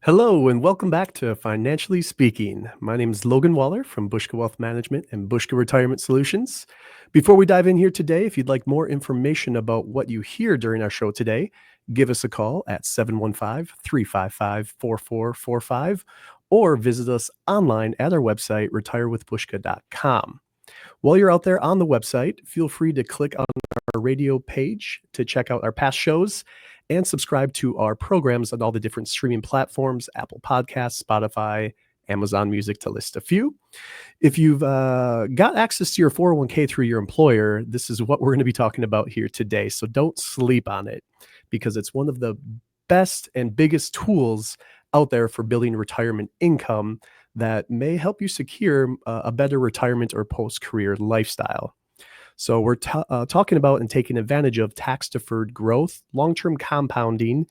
Hello and welcome back to Financially Speaking. My name is Logan Waller from Bushka Wealth Management and Bushka Retirement Solutions. Before we dive in here today, if you'd like more information about what you hear during our show today, give us a call at 715-355-4445 or visit us online at our website, retirewithbushka.com. While you're out there on the website, feel free to click on our radio page to check out our past shows and subscribe to our programs on all the different streaming platforms, Apple Podcasts, Spotify, Amazon Music, to list a few. If you've got access to your 401k through your employer, this is what we're going to be talking about here today. So don't sleep on it because it's one of the best and biggest tools out there for building retirement income that may help you secure a better retirement or post-career lifestyle. So we're talking about and taking advantage of tax-deferred growth, long-term compounding,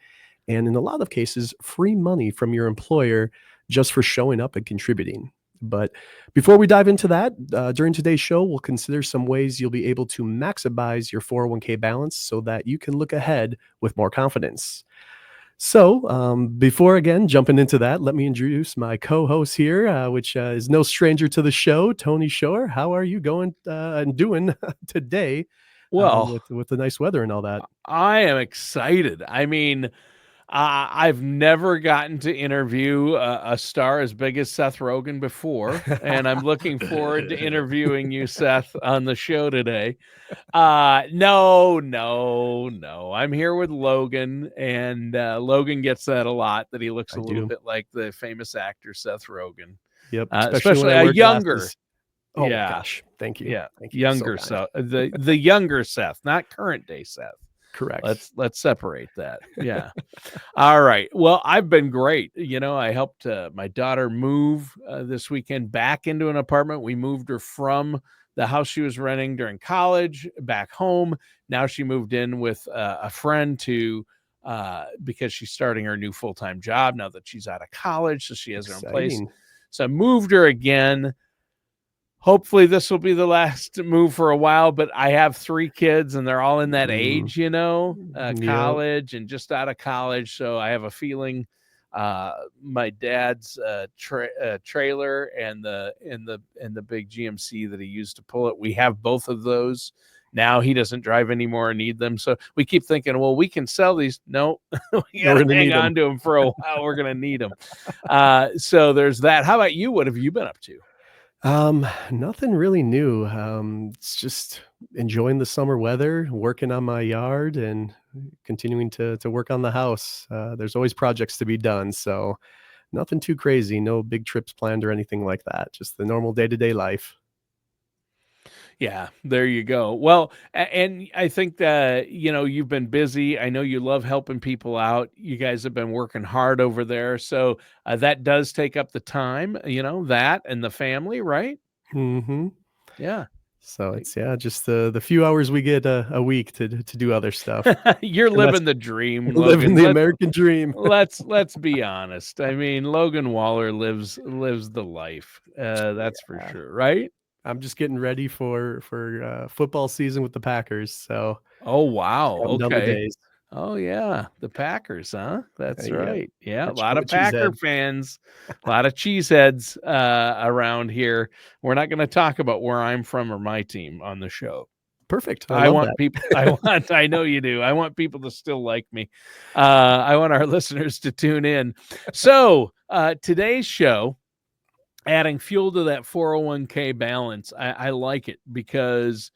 and in a lot of cases, free money from your employer just for showing up and contributing. But before we dive into that, during today's show, we'll consider some ways you'll be able to maximize your 401k balance so that you can look ahead with more confidence. So before, again, jumping into that, let me introduce my co-host here, which is no stranger to the show, Tony Shore. How are you going and doing today Well, with the nice weather and all that? I am excited. I've never gotten to interview a star as big as Seth Rogen before, and I'm looking forward to interviewing you, Seth, on the show today. No. I'm here with Logan, and Logan gets that a lot, that he looks I a little do. bit like the famous actor Seth Rogen. Yep. Especially when Especially I a wear younger. glasses. Oh, Yeah. gosh. Thank you. Yeah. Thank you. So Younger kind. Seth. The younger Seth, not current day Seth. Correct. Let's separate that. Yeah. All right. Well, I've been great. I helped my daughter move this weekend back into an apartment. We moved her from the house she was renting during college back home. Now she moved in with a friend because she's starting her new full-time job now that she's out of college. So she has her own place. Exciting. So I moved her again. Hopefully this will be the last move for a while, but I have 3 kids and they're all in that age, Yep. college and just out of college. So I have a feeling my dad's trailer and the big GMC that he used to pull it, we have both of those. Now he doesn't drive anymore and need them. So we keep thinking, well, we can sell these. No, we got to hang on to them for a while. We're going to need them. So there's that. How about you? What have you been up to? Nothing really new. It's just enjoying the summer weather, working on my yard, and continuing to work on the house. There's always projects to be done, so nothing too crazy. No big trips planned or anything like that. Just the normal day-to-day life. Yeah, there you go. Well, and I think that, you've been busy. I know you love helping people out. You guys have been working hard over there. So that does take up the time, that and the family, right? Mm-hmm. Yeah. So it's just the few hours we get a week to do other stuff. You're And that's living the dream, living Logan. the American dream. Let's be honest. I mean, Logan Waller lives the life. That's for sure, right? I'm just getting ready for football season with the Packers. So Oh, wow. counting down the Okay. days. Oh, yeah, the Packers, huh? That's Yeah, right. Yeah, a catching up lot of with Packer Cheesehead. fans, a lot of cheeseheads around here. We're not going to talk about where I'm from or my team on the show. Perfect. I I love want that. people. I know you do. I want people to still like me. I want our listeners to tune in. So today's show, adding fuel to that 401k balance, I like it because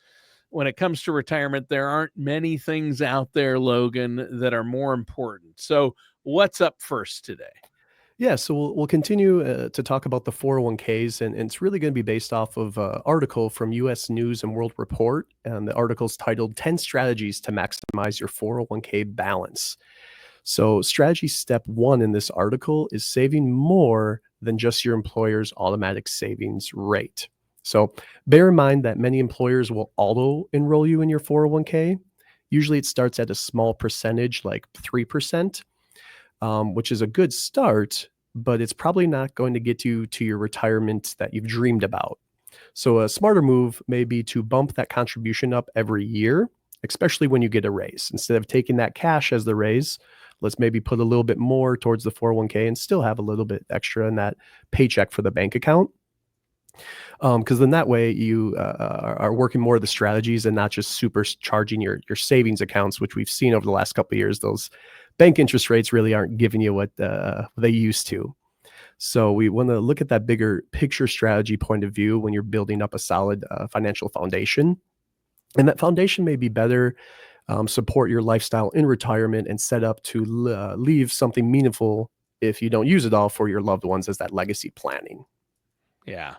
when it comes to retirement, there aren't many things out there, Logan, that are more important. So what's up first today? Yeah, so we'll continue to talk about the 401ks, and it's really going to be based off of an article from U.S. News and World Report, and the article's titled 10 Strategies to Maximize Your 401k Balance. So strategy step 1 in this article is saving more than just your employer's automatic savings rate. So bear in mind that many employers will auto enroll you in your 401k. Usually it starts at a small percentage, like 3%, which is a good start, but it's probably not going to get you to your retirement that you've dreamed about. So a smarter move may be to bump that contribution up every year, especially when you get a raise. Instead of taking that cash as the raise, Let's maybe put a little bit more towards the 401k and still have a little bit extra in that paycheck for the bank account. Because then that way you are working more of the strategies and not just supercharging your savings accounts, which we've seen over the last couple of years. Those bank interest rates really aren't giving you what they used to. So we want to look at that bigger picture strategy point of view when you're building up a solid financial foundation. And that foundation may be better support your lifestyle in retirement and set up to leave something meaningful if you don't use it all for your loved ones as that legacy planning. Yeah.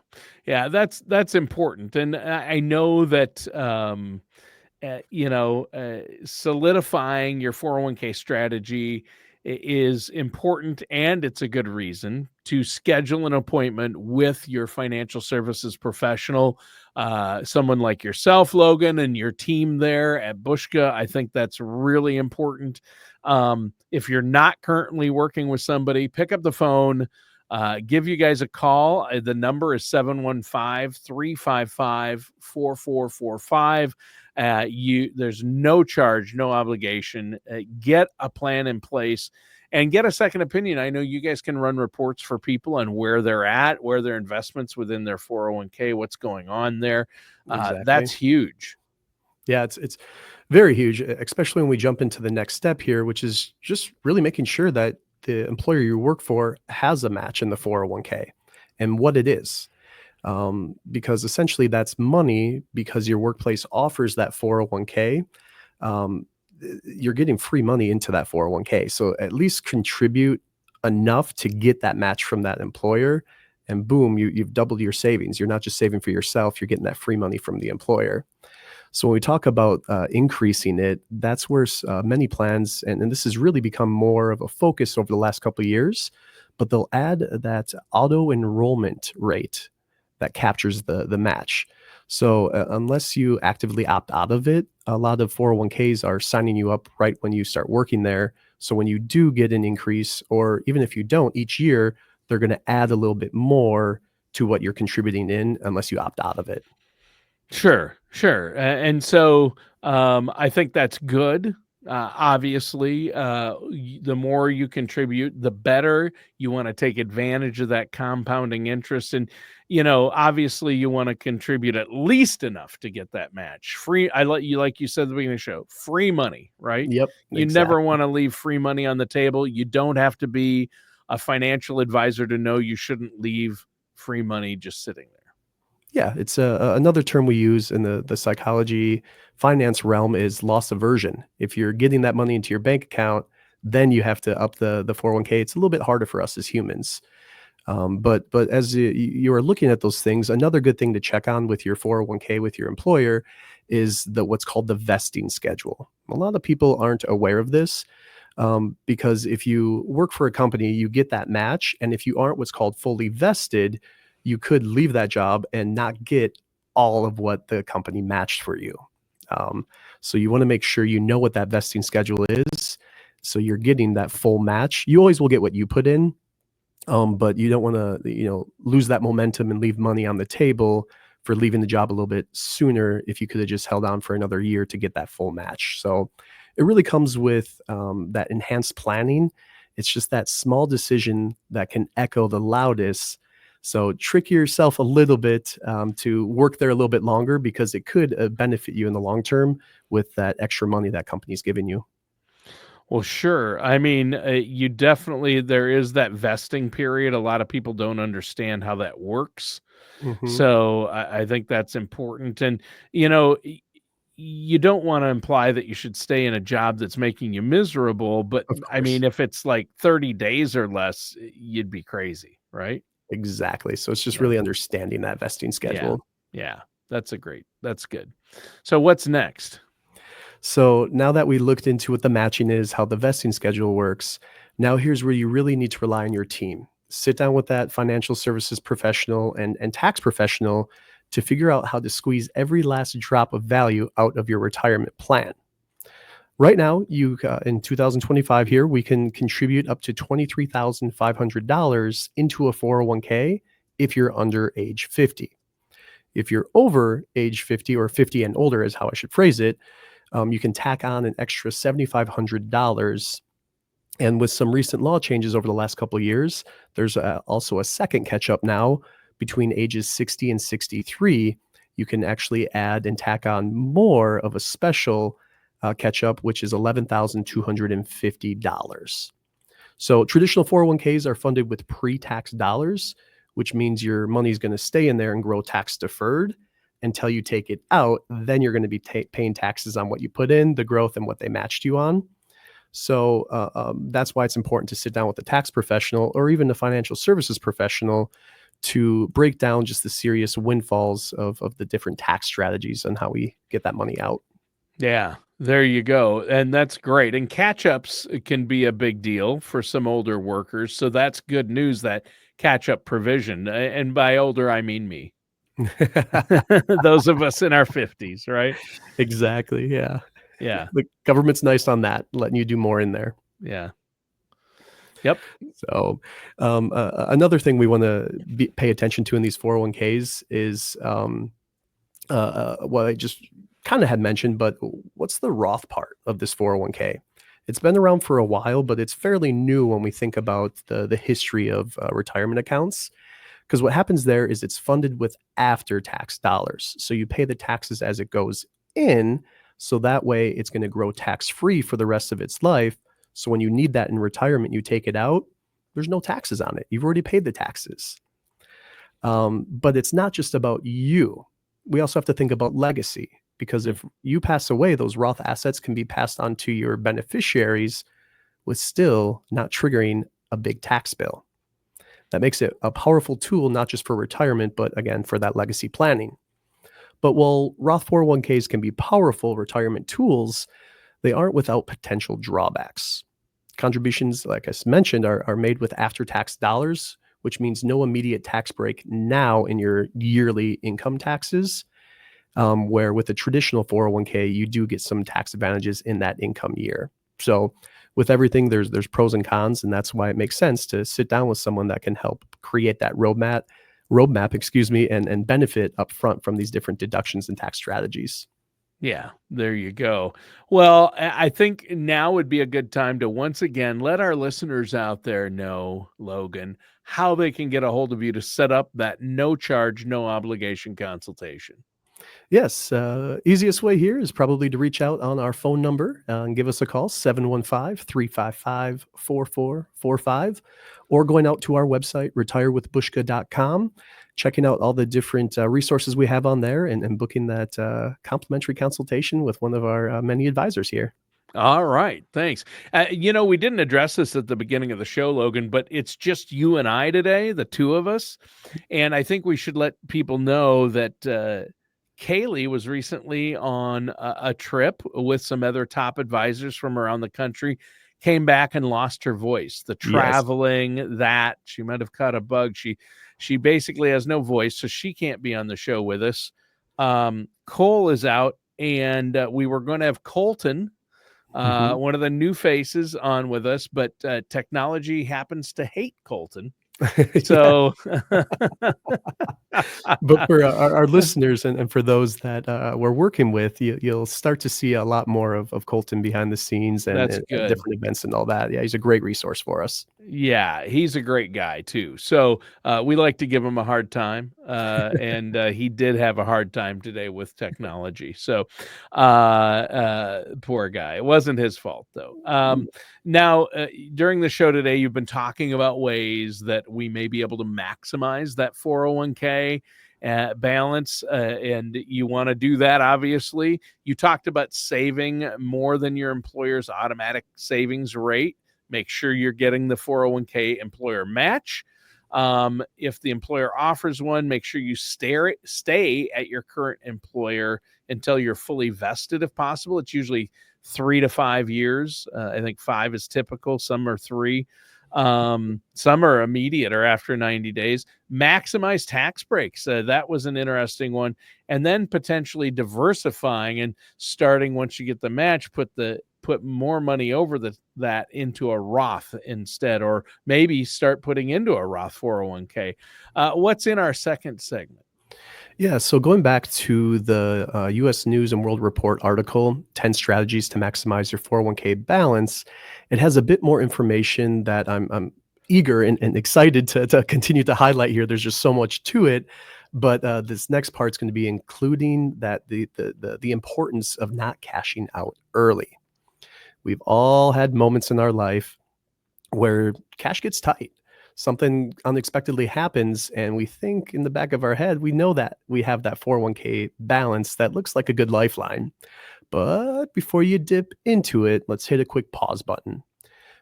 Yeah, that's important. And I know that solidifying your 401k strategy is important, and it's a good reason to schedule an appointment with your financial services professional, someone like yourself, Logan, and your team there at Bushka. I think that's really important. If you're not currently working with somebody, pick up the phone. Give you guys a call. The number is 715-355-4445. There's no charge, no obligation. Get a plan in place and get a second opinion. I know you guys can run reports for people on where they're at, where their investments within their 401k, what's going on there. Exactly. That's huge. Yeah, it's very huge, especially when we jump into the next step here, which is just really making sure that the employer you work for has a match in the 401k and what it is. Because essentially that's money because your workplace offers that 401k. You're getting free money into that 401k. So at least contribute enough to get that match from that employer. And boom, you've doubled your savings. You're not just saving for yourself, you're getting that free money from the employer. So when we talk about increasing it, that's where many plans, and this has really become more of a focus over the last couple of years, but they'll add that auto enrollment rate that captures the match. So unless you actively opt out of it, a lot of 401ks are signing you up right when you start working there. So when you do get an increase, or even if you don't, each year, they're going to add a little bit more to what you're contributing in unless you opt out of it. Sure. And so I think that's good. Obviously, the more you contribute, the better. You want to take advantage of that compounding interest. And, obviously you want to contribute at least enough to get that match. Free, like you said at the beginning of the show, free money, right? Yep. You never want to leave free money on the table. You don't have to be a financial advisor to know you shouldn't leave free money just sitting there. Yeah, it's another term we use in the psychology finance realm is loss aversion. If you're getting that money into your bank account, then you have to up the 401k. It's a little bit harder for us as humans. But as you are looking at those things, another good thing to check on with your 401k with your employer is what's called the vesting schedule. A lot of people aren't aware of this. Because if you work for a company, you get that match. And if you aren't what's called fully vested, you could leave that job and not get all of what the company matched for you. So you want to make sure you know what that vesting schedule is. So you're getting that full match. You always will get what you put in, but you don't want to, lose that momentum and leave money on the table for leaving the job a little bit sooner if you could have just held on for another year to get that full match. So it really comes with that enhanced planning. It's just that small decision that can echo the loudest. So trick yourself a little bit to work there a little bit longer because it could benefit you in the long term with that extra money that company's giving you. Well, sure. I mean, there is that vesting period. A lot of people don't understand how that works. Mm-hmm. So I think that's important. And, you don't want to imply that you should stay in a job that's making you miserable. But Of I course. mean, if it's like 30 days or less, you'd be crazy, right? Exactly. So it's just Yeah. really understanding that vesting Yeah. schedule. Yeah. That's good. So what's next? So now that we looked into what the matching is, how the vesting schedule works, now here's where you really need to rely on your team. Sit down with that financial services professional and tax professional to figure out how to squeeze every last drop of value out of your retirement plan. Right now, you in 2025 here, we can contribute up to $23,500 into a 401k if you're under age 50. If you're over age 50 or 50 and older is how I should phrase it, you can tack on an extra $7,500 And with some recent law changes over the last couple of years, there's also a second catch up now between ages 60 and 63. You can actually add and tack on more of a special catch up, which is $11,250. So traditional 401ks are funded with pre-tax dollars, which means your money is going to stay in there and grow tax deferred until you take it out. Then you're going to be paying taxes on what you put in, the growth, and what they matched you on. So that's why it's important to sit down with a tax professional or even a financial services professional to break down just the serious windfalls of the different tax strategies and how we get that money out. Yeah, there you go. And that's great. And catch-ups can be a big deal for some older workers. So that's good news, that catch-up provision. And by older, I mean me. Those of us in our 50s, right? Exactly. Yeah. Yeah. The government's nice on that, letting you do more in there. Yeah. Yep. So another thing we want to pay attention to in these 401ks is what I just kind of had mentioned, but what's the Roth part of this 401k? It's been around for a while, but it's fairly new when we think about the history of retirement accounts. Because what happens there is it's funded with after-tax dollars. So you pay the taxes as it goes in, so that way it's going to grow tax-free for the rest of its life. So when you need that in retirement, you take it out, there's no taxes on it. You've already paid the taxes. But it's not just about you. We also have to think about legacy, because if you pass away, those Roth assets can be passed on to your beneficiaries with still not triggering a big tax bill. That makes it a powerful tool, not just for retirement, but again, for that legacy planning. But while Roth 401ks can be powerful retirement tools, they aren't without potential drawbacks. Contributions, like I mentioned, are made with after-tax dollars, which means no immediate tax break now in your yearly income taxes, where with a traditional 401k, you do get some tax advantages in that income year. So with everything, there's pros and cons, and that's why it makes sense to sit down with someone that can help create that roadmap, and benefit upfront from these different deductions and tax strategies. Yeah, there you go. Well, I think now would be a good time to once again let our listeners out there know, Logan, how they can get a hold of you to set up that no charge, no obligation consultation. Yes, easiest way here is probably to reach out on our phone number and give us a call, 715-355-4445, or going out to our website, retirewithbushka.com, checking out all the different resources we have on there, and booking that complimentary consultation with one of our many advisors here. All right, thanks. We didn't address this at the beginning of the show, Logan, but it's just you and I today, the two of us. And I think we should let people know that Kaylee was recently on a trip with some other top advisors from around the country, came back and lost her voice. The Yes. traveling, that she might have caught a bug. She basically has no voice, so she can't be on the show with us. Cole is out, and we were going to have Colton, one of the new faces, on with us, but technology happens to hate Colton. So, But for our listeners and for those that we're working with, you'll start to see a lot more of Colton behind the scenes that's and good. different events and all that. Yeah, he's a great resource for us. Yeah, he's a great guy too. So we like to give him a hard time, and he did have a hard time today with technology. So poor guy. It wasn't his fault though. Now, during the show today, you've been talking about ways that we may be able to maximize that 401k balance, and you want to do that. Obviously, you talked about saving more than your employer's automatic savings rate. Make sure you're getting the 401k employer match. If the employer offers one, make sure you stay at your current employer until you're fully vested, if possible. It's usually 3 to 5 years. I think 5 is typical. Some are 3. Some are immediate or after 90 days. Maximize tax breaks. That was an interesting one. And then potentially diversifying and starting, once you get the match, put more money over that into a Roth instead, or maybe start putting into a Roth 401k. What's in our second segment? Yeah, so going back to the US News and World Report article, 10 Strategies to Maximize Your 401k Balance, it has a bit more information that I'm eager and excited to continue to highlight here. There's just so much to it. But this next part's going to be including that the importance of not cashing out early. We've all had moments in our life where cash gets tight. Something unexpectedly happens, and we think in the back of our head, we know that we have that 401k balance that looks like a good lifeline. But before you dip into it, let's hit a quick pause button.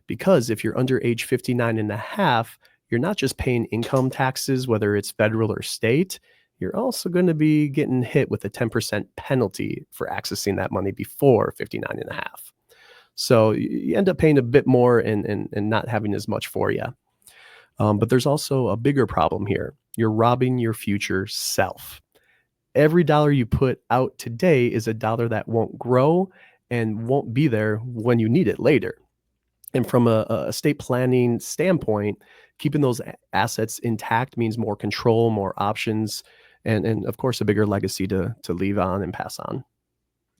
Because if you're under age 59 and a half, you're not just paying income taxes, whether it's federal or state, you're also going to be getting hit with a 10% penalty for accessing that money before 59 and a half. So you end up paying a bit more and not having as much for you. But there's also a bigger problem here. You're robbing your future self. Every dollar you put out today is a dollar that won't grow and won't be there when you need it later. And from a estate planning standpoint, keeping those assets intact means more control, more options, and of course, a bigger legacy to leave on and pass on.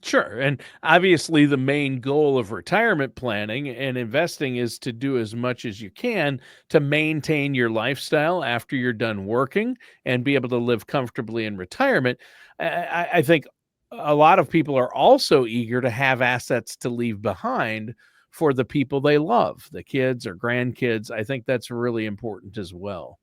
Sure. And obviously, the main goal of retirement planning and investing is to do as much as you can to maintain your lifestyle after you're done working and be able to live comfortably in retirement. I think a lot of people are also eager to have assets to leave behind for the people they love, the kids or grandkids. I think that's really important as well.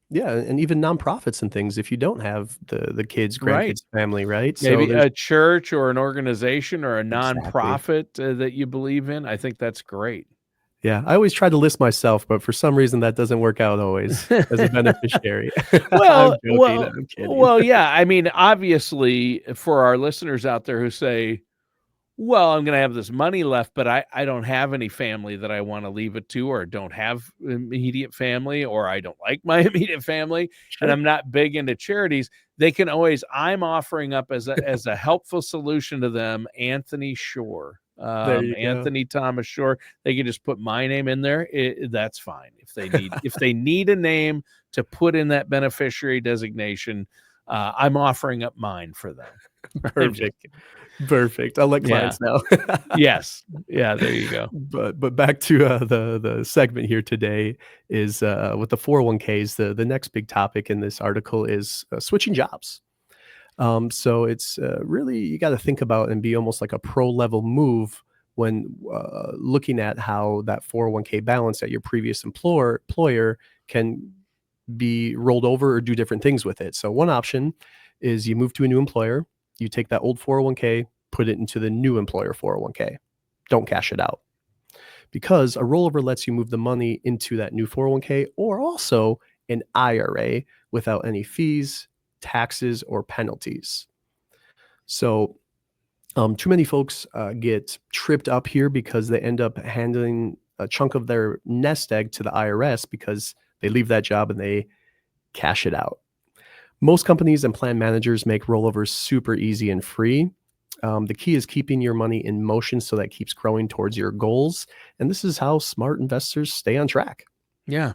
Yeah, and even nonprofits and things if you don't have the kids, Right. grandkids, family, right? So Maybe there's a church or an organization or a exactly. nonprofit that you believe in. I think that's great. Yeah, I always try to list myself, but for some reason that doesn't work out always as a beneficiary. I'm Well joking, well I'm kidding. well, yeah, I mean, obviously, for our listeners out there who say, "Well, I'm gonna have this money left, but I don't have any family that I wanna leave it to or don't have immediate family, or I don't like my immediate family, and Sure. I'm not big into charities," they can always I'm offering up as a helpful solution to them, Anthony Shore, There you go. Anthony Thomas Shore. They can just put my name in there, that's fine. If they need a name to put in that beneficiary designation, I'm offering up mine for them. I'm just Perfect, perfect. I'll let yeah. clients know. Yes. Yeah, there you go. But back to, the segment here today is, with the 401ks, the next big topic in this article is, switching jobs. So it's really you got to think about and be almost like a pro level move when looking at how that 401k balance at your previous employer can be rolled over or do different things with it. So one option is you move to a new employer, you take that old 401k, put it into the new employer 401k. Don't cash it out because a rollover lets you move the money into that new 401k or also an IRA without any fees, taxes, or penalties. So, too many folks get tripped up here because they end up handing a chunk of their nest egg to the IRS because they leave that job and they cash it out. Most companies and plan managers make rollovers super easy and free. The key is keeping your money in motion so that it keeps growing towards your goals. And this is how smart investors stay on track. Yeah.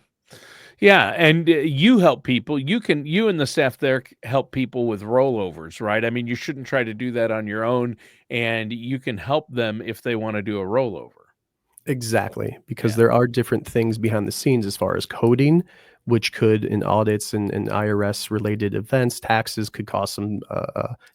Yeah, and, you help people. You and the staff there help people with rollovers, right? I mean, you shouldn't try to do that on your own, and you can help them if they wanna do a rollover. Exactly, because Yeah, there are different things behind the scenes as far as coding, which could, in audits and IRS related events, taxes could cause some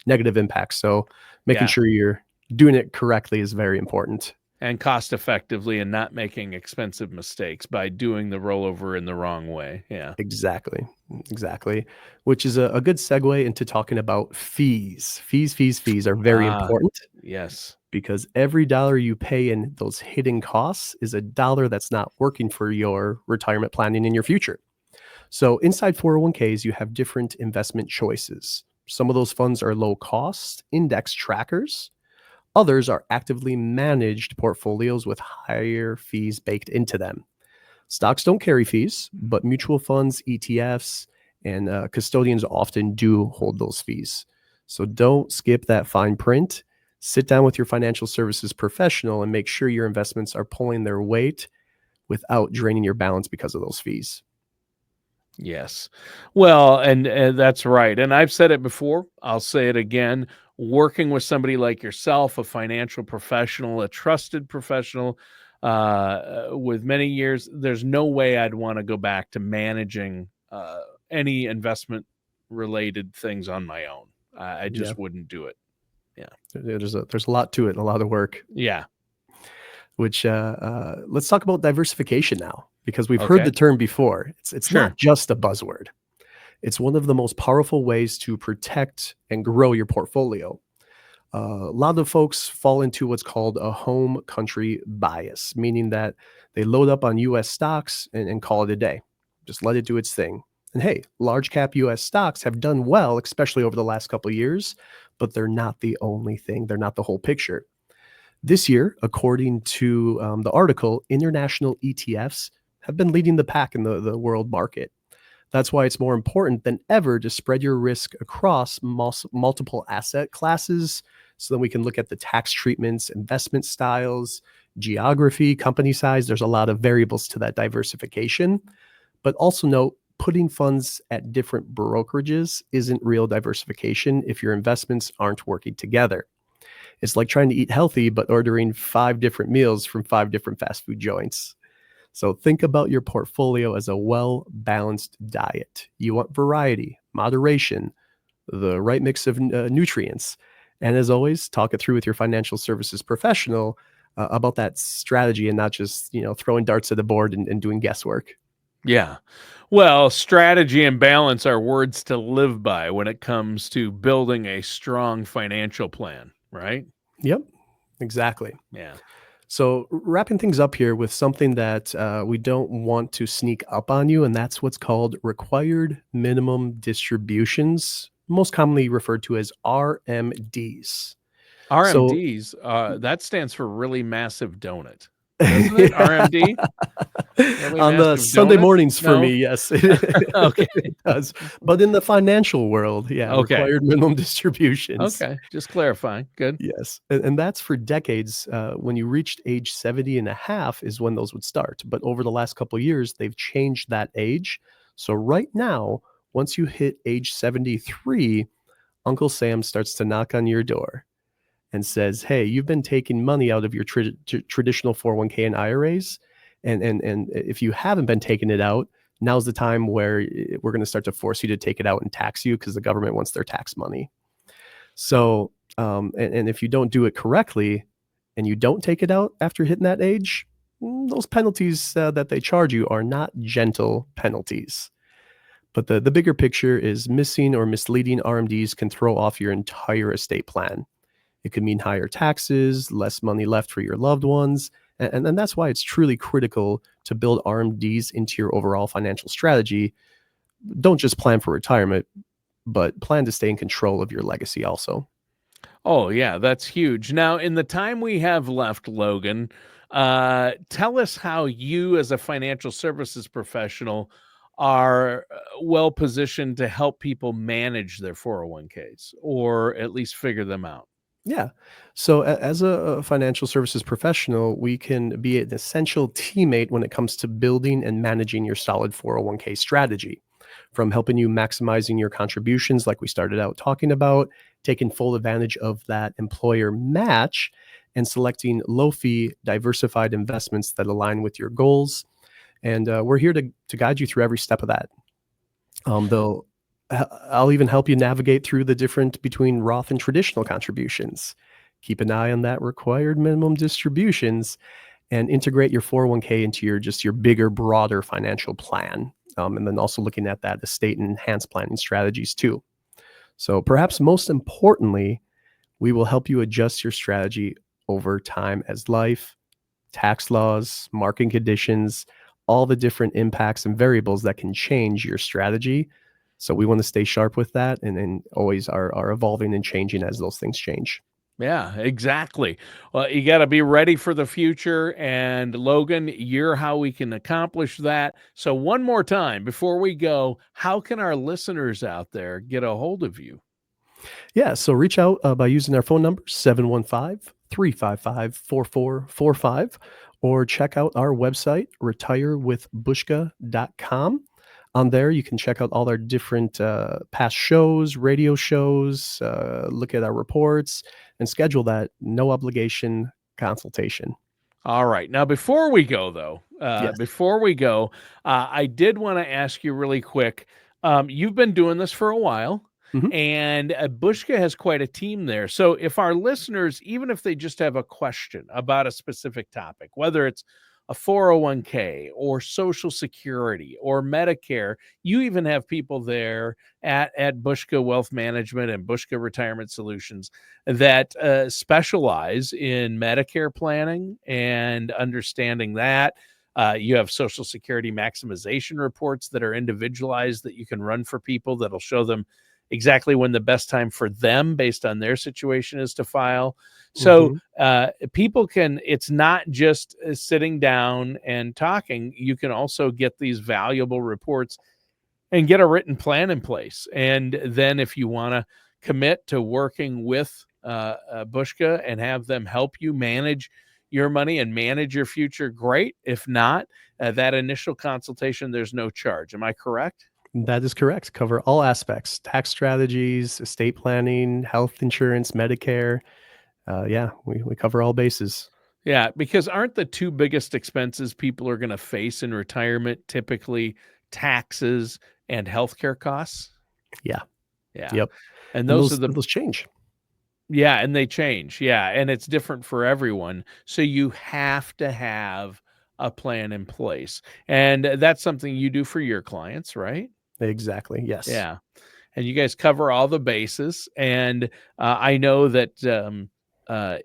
negative impacts. So making yeah, sure you're doing it correctly is very important. and cost effectively and not making expensive mistakes by doing the rollover in the wrong way. Yeah. Exactly. Exactly. Which is a good segue into talking about fees. Fees are very Ah, important yes. because every dollar you pay in those hidden costs is a dollar that's not working for your retirement planning in your future. So inside 401ks, you have different investment choices. Some of those funds are low cost index trackers. Others are actively managed portfolios with higher fees baked into them. Stocks don't carry fees, but mutual funds, ETFs, and custodians often do hold those fees. So don't skip that fine print. Sit down with your financial services professional and make sure your investments are pulling their weight without draining your balance because of those fees. Yes. Well, and that's right. And I've said it before. I'll say it again. Working with somebody like yourself, a financial professional, a trusted professional, with many years, there's no way I'd want to go back to managing any investment related things on my own. I Yeah, just wouldn't do it. Yeah. there's a lot to it and a lot of work. Yeah. Which let's talk about diversification now, because we've heard Okay. the term before. It's Sure. not just a buzzword. It's one of the most powerful ways to protect and grow your portfolio. A lot of folks fall into what's called a home country bias, meaning that they load up on US stocks and call it a day. Just let it do its thing. And hey, large cap US stocks have done well, especially over the last couple of years, but they're not the only thing. They're not the whole picture. This year, according to the article, international ETFs have been leading the pack in the world market. That's why it's more important than ever to spread your risk across multiple asset classes so that we can look at the tax treatments, investment styles, geography, company size. There's a lot of variables to that diversification. But also note, putting funds at different brokerages isn't real diversification if your investments aren't working together. It's like trying to eat healthy, but ordering 5 different meals from 5 different fast food joints. So think about your portfolio as a well balanced diet. You want variety, moderation, the right mix of nutrients. And as always, talk it through with your financial services professional about that strategy and not just, throwing darts at the board and doing guesswork. Yeah. Well, strategy and balance are words to live by when it comes to building a strong financial plan, right? Yep, exactly. Yeah. So, wrapping things up here with something that we don't want to sneak up on you, and that's what's called required minimum distributions, most commonly referred to as RMDs. So, RMDs, that stands for really massive donut, doesn't it? RMD? Really on the massive Sunday donut? mornings for No? me, yes, Okay. it does. But in the financial world, yeah, Okay. required minimum distributions. Okay. Just clarifying. Good. Yes, and that's for decades. When you reached age 70 and a half is when those would start. But over the last couple of years, they've changed that age. So right now, once you hit age 73, Uncle Sam starts to knock on your door and says, "Hey, you've been taking money out of your traditional 401k and IRAs, and if you haven't been taking it out, now's the time where we're going to start to force you to take it out and tax you because the government wants their tax money." So, and if you don't do it correctly and you don't take it out after hitting that age, those penalties that they charge you are not gentle penalties. But the bigger picture is missing or misleading RMDs can throw off your entire estate plan. It could mean higher taxes, less money left for your loved ones. And that's why it's truly critical to build RMDs into your overall financial strategy. Don't just plan for retirement, but plan to stay in control of your legacy also. Oh, yeah, that's huge. Now, in the time we have left, Logan, tell us how you, as a financial services professional, are well positioned to help people manage their 401ks or at least figure them out. Yeah. So, as a financial services professional, we can be an essential teammate when it comes to building and managing your solid 401k strategy. From helping you maximizing your contributions, like we started out talking about, taking full advantage of that employer match, and selecting low fee, diversified investments that align with your goals. And we're here to guide you through every step of that. They'll I'll even help you navigate through the difference between Roth and traditional contributions. Keep an eye on that required minimum distributions and integrate your 401k into your bigger, broader financial plan. And then also looking at that estate and enhanced planning strategies too. So perhaps most importantly, we will help you adjust your strategy over time as life, tax laws, market conditions, all the different impacts and variables that can change your strategy. So we want to stay sharp with that and always are evolving and changing as those things change. Yeah, exactly. Well, you got to be ready for the future. And Logan, you're how we can accomplish that. So, one more time before we go, how can our listeners out there get a hold of you? Yeah, so reach out by using our phone number, 715-355-4445, or check out our website, retirewithbushka.com. On there, you can check out all our different past shows, radio shows, look at our reports, and schedule that no obligation consultation. All right. Now, before we go, though, Yes. I did want to ask you really quick. You've been doing this for a while, Mhm. and Bushka has quite a team there. So, if our listeners, even if they just have a question about a specific topic, whether it's a 401k or Social Security or Medicare, you even have people there at Bushka Wealth Management and Bushka Retirement Solutions that specialize in Medicare planning and understanding that. You have Social Security maximization reports that are individualized that you can run for people that'll show them exactly when the best time for them based on their situation is to file. So Mhm. people can, it's not just sitting down and talking. You can also get these valuable reports and get a written plan in place. And then if you want to commit to working with Bushka and have them help you manage your money and manage your future, great. If not, that initial consultation, there's no charge. Am I correct? That is correct. Cover all aspects: tax strategies, estate planning, health insurance, Medicare. Yeah, we cover all bases. Yeah, because aren't the two biggest expenses people are going to face in retirement typically taxes and healthcare costs? Yeah. Yeah. Yep. And And those are those the those change. Yeah, and they change. Yeah, and it's different for everyone. So you have to have a plan in place. And that's something you do for your clients, right? Exactly. Yes. Yeah. And you guys cover all the bases. And I know that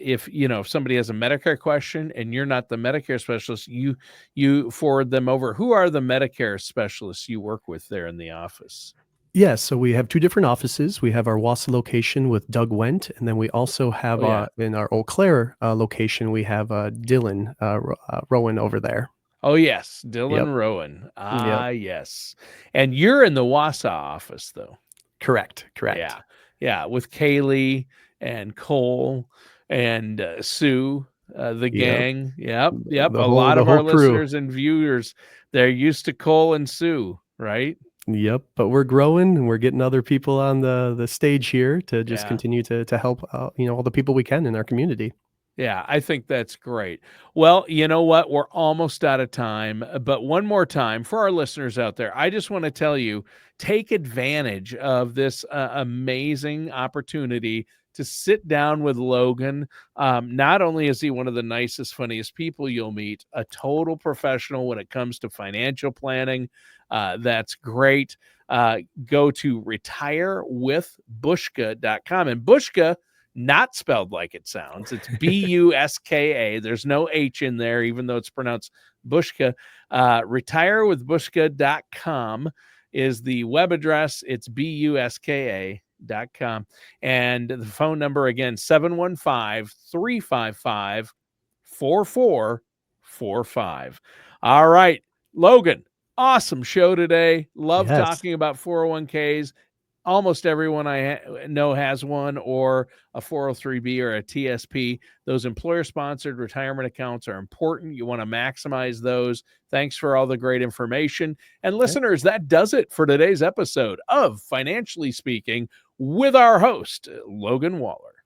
if if somebody has a Medicare question and you're not the Medicare specialist, you forward them over. Who are the Medicare specialists you work with there in the office? Yeah, so we have 2 different offices. We have our Wausau location with Doug Wendt, and then we also have, Oh yeah. in our Eau Claire, location, we have, Dylan, Rowan over there. Oh yes, Yep, Dylan Rowan. yep. Ah yes. And you're in the Wausau office though. Correct, correct. Yeah. Yeah, with Kaylee and Cole and, Sue, the Yep, gang. Yep, yep. the A whole lot the of whole our crew. listeners and viewers, they're used to Cole and Sue, right? Yep, but we're growing, and we're getting other people on the stage here to just Yeah. continue to help, all the people we can in our community. Yeah, I think that's great. Well, you know what? We're almost out of time, but one more time for our listeners out there, I just want to tell you take advantage of this amazing opportunity to sit down with Logan. Not only is he one of the nicest, funniest people you'll meet, a total professional when it comes to financial planning. That's great. Go to retirewithbushka.com. And Bushka, not spelled like it sounds. It's Buska. There's no H in there, even though it's pronounced Bushka. Retirewithbushka.com is the web address. It's Buska.com. And the phone number again, 715-355-4445. All right, Logan, awesome show today. Love Yes. talking about 401ks. Almost everyone I know has one or a 403b or a TSP. Those employer sponsored retirement accounts are important. You want to maximize those. Thanks for all the great information. And Okay. listeners, that does it for today's episode of Financially Speaking with our host, Logan Waller.